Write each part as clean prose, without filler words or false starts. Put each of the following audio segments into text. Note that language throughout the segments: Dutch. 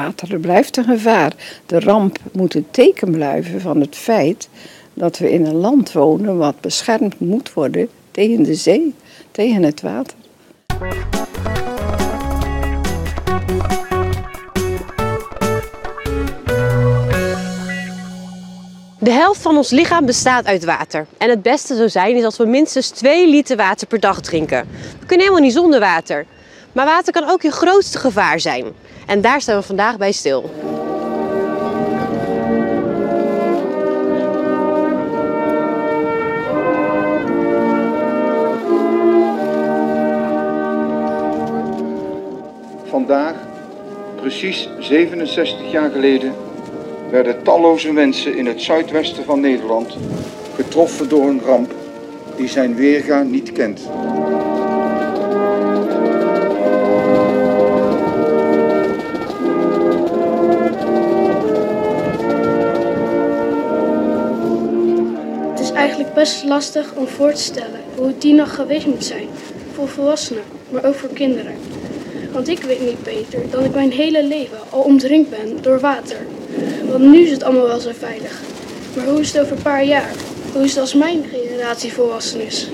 water blijft een gevaar. De ramp moet een teken blijven van het feit dat we in een land wonen wat beschermd moet worden tegen de zee, tegen het water. De helft van ons lichaam bestaat uit water. En het beste zou zijn is als we minstens 2 liter water per dag drinken. We kunnen helemaal niet zonder water. Maar water kan ook je grootste gevaar zijn. En daar staan we vandaag bij stil. Vandaag, precies 67 jaar geleden, werden talloze mensen in het zuidwesten van Nederland getroffen door een ramp die zijn weerga niet kent. Het is eigenlijk best lastig om voor te stellen hoe het die nacht geweest moet zijn, voor volwassenen, maar ook voor kinderen. Want ik weet niet beter dan ik mijn hele leven al omringd ben door water. Want nu is het allemaal wel zo veilig. Maar hoe is het over een paar jaar? Hoe is het als mijn generatie volwassen is?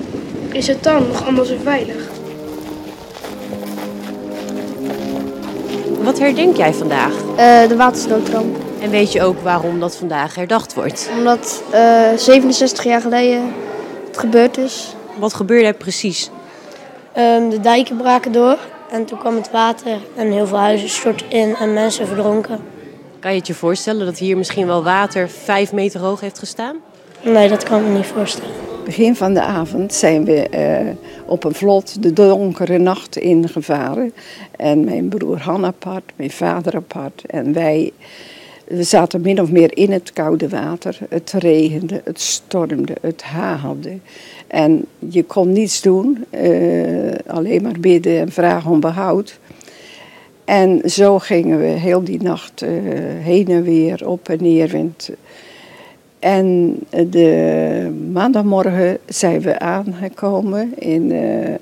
Is het dan nog allemaal zo veilig? Wat herdenk jij vandaag? De watersnoodramp. En weet je ook waarom dat vandaag herdacht wordt? Omdat 67 jaar geleden het gebeurd is. Wat gebeurde er precies? De dijken braken door en toen kwam het water en heel veel huizen stortten in en mensen verdronken. Kan je het je voorstellen dat hier misschien wel water 5 meter hoog heeft gestaan? Nee, dat kan ik me niet voorstellen. Begin van de avond zijn we op een vlot de donkere nacht ingevaren. En mijn broer Han apart, mijn vader apart. En we zaten min of meer in het koude water. Het regende, het stormde, het hagelde. En je kon niets doen, alleen maar bidden en vragen om behoud. En zo gingen we heel die nacht heen en weer, op en neer. En de maandagmorgen zijn we aangekomen in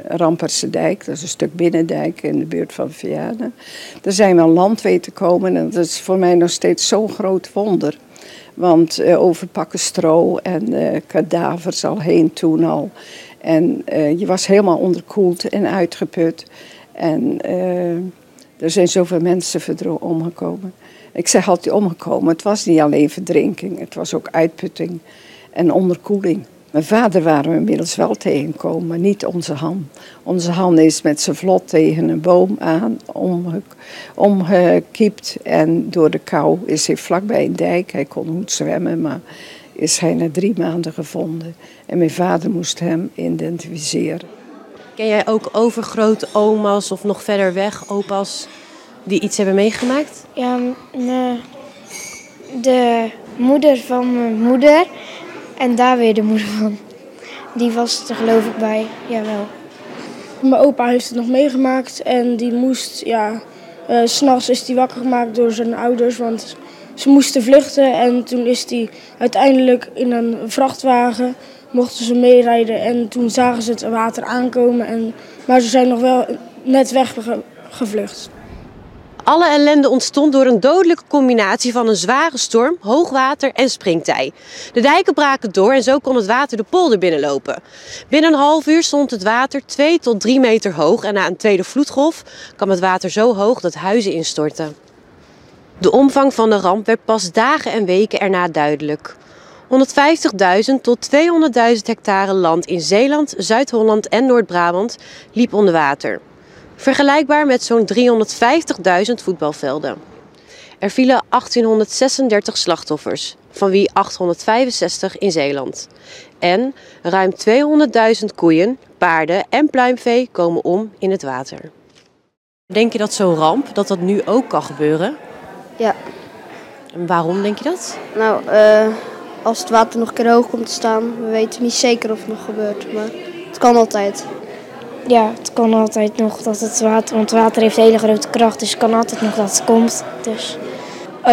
Ramperserdijk. Dat is een stuk binnendijk in de buurt van Vianen. Daar zijn we aan land weten te komen en dat is voor mij nog steeds zo'n groot wonder. Want overpakken stro en kadavers al heen toen al. En je was helemaal onderkoeld en uitgeput. En er zijn zoveel mensen omgekomen. Ik zeg altijd omgekomen. Het was niet alleen verdrinking. Het was ook uitputting en onderkoeling. Mijn vader waren we inmiddels wel tegengekomen, maar niet onze Han. Onze Han is met zijn vlot tegen een boom aan omgekiept. En door de kou is hij vlakbij een dijk. Hij kon goed zwemmen, maar is hij na 3 maanden gevonden. En mijn vader moest hem identificeren. Ken jij ook overgrote oma's of nog verder weg opa's die iets hebben meegemaakt? Ja, de moeder van mijn moeder en daar weer de moeder van. Die was er geloof ik bij, jawel. Mijn opa heeft het nog meegemaakt en die moest, 's nachts is hij wakker gemaakt door zijn ouders, want ze moesten vluchten. En toen is hij uiteindelijk in een vrachtwagen, mochten ze meerijden en toen zagen ze het water aankomen. Maar ze zijn nog wel net weggevlucht. Alle ellende ontstond door een dodelijke combinatie van een zware storm, hoogwater en springtij. De dijken braken door en zo kon het water de polder binnenlopen. Binnen een half uur stond het water 2 tot 3 meter hoog en na een tweede vloedgolf kwam het water zo hoog dat huizen instortten. De omvang van de ramp werd pas dagen en weken erna duidelijk. 150.000 tot 200.000 hectare land in Zeeland, Zuid-Holland en Noord-Brabant liep onder water. Vergelijkbaar met zo'n 350.000 voetbalvelden. Er vielen 1836 slachtoffers, van wie 865 in Zeeland. En ruim 200.000 koeien, paarden en pluimvee komen om in het water. Denk je dat zo'n ramp, dat nu ook kan gebeuren? Ja. En waarom denk je dat? Nou, als het water nog een keer hoog komt te staan, we weten niet zeker of het nog gebeurt, maar het kan altijd. Ja, het kan altijd nog dat het water, want water heeft hele grote kracht, dus het kan altijd nog dat het komt. Dus.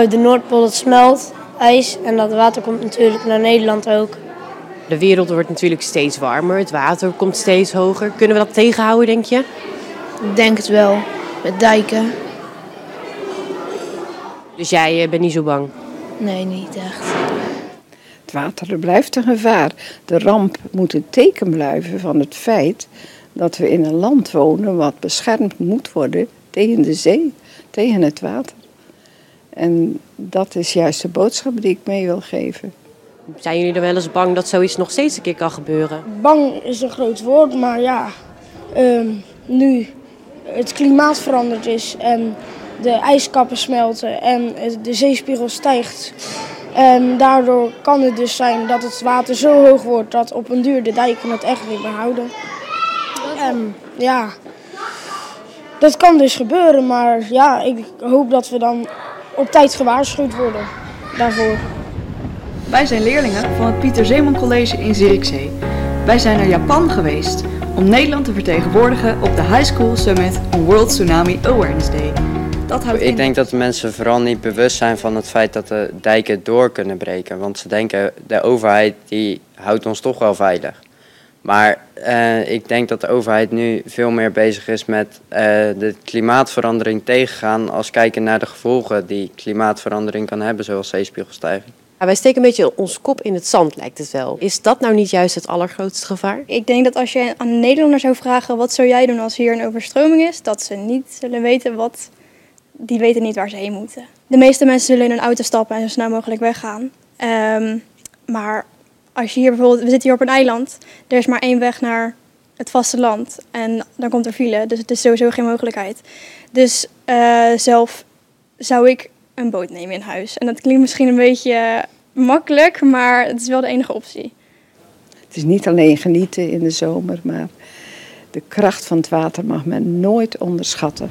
De Noordpool dat smelt, ijs en dat water komt natuurlijk naar Nederland ook. De wereld wordt natuurlijk steeds warmer, het water komt steeds hoger. Kunnen we dat tegenhouden, denk je? Ik denk het wel, met dijken. Dus jij bent niet zo bang? Nee, niet echt. Het water blijft een gevaar. De ramp moet een teken blijven van het feit dat we in een land wonen wat beschermd moet worden tegen de zee, tegen het water. En dat is juist de boodschap die ik mee wil geven. Zijn jullie er wel eens bang dat zoiets nog steeds een keer kan gebeuren? Bang is een groot woord, maar ja, nu het klimaat veranderd is en de ijskappen smelten en de zeespiegel stijgt. En daardoor kan het dus zijn dat het water zo hoog wordt dat op een duur de dijken het echt niet meer houden. En ja, dat kan dus gebeuren, maar ja, ik hoop dat we dan op tijd gewaarschuwd worden daarvoor. Wij zijn leerlingen van het Pieter Zeeman College in Zierikzee. Wij zijn naar Japan geweest om Nederland te vertegenwoordigen op de High School Summit on World Tsunami Awareness Day. Ik denk dat de mensen vooral niet bewust zijn van het feit dat de dijken door kunnen breken. Want ze denken, de overheid die houdt ons toch wel veilig. Maar ik denk dat de overheid nu veel meer bezig is met de klimaatverandering tegengaan als kijken naar de gevolgen die klimaatverandering kan hebben, zoals zeespiegelstijging. Ja, wij steken een beetje ons kop in het zand, lijkt het wel. Is dat nou niet juist het allergrootste gevaar? Ik denk dat als je aan een Nederlander zou vragen wat zou jij doen als hier een overstroming is, dat ze niet zullen weten die weten niet waar ze heen moeten. De meeste mensen zullen in een auto stappen en zo snel mogelijk weggaan. Maar als je hier bijvoorbeeld, we zitten hier op een eiland, er is maar één weg naar het vasteland en dan komt er file, dus het is sowieso geen mogelijkheid. Dus zelf zou ik een boot nemen in huis. En dat klinkt misschien een beetje makkelijk, maar het is wel de enige optie. Het is niet alleen genieten in de zomer, maar de kracht van het water mag men nooit onderschatten.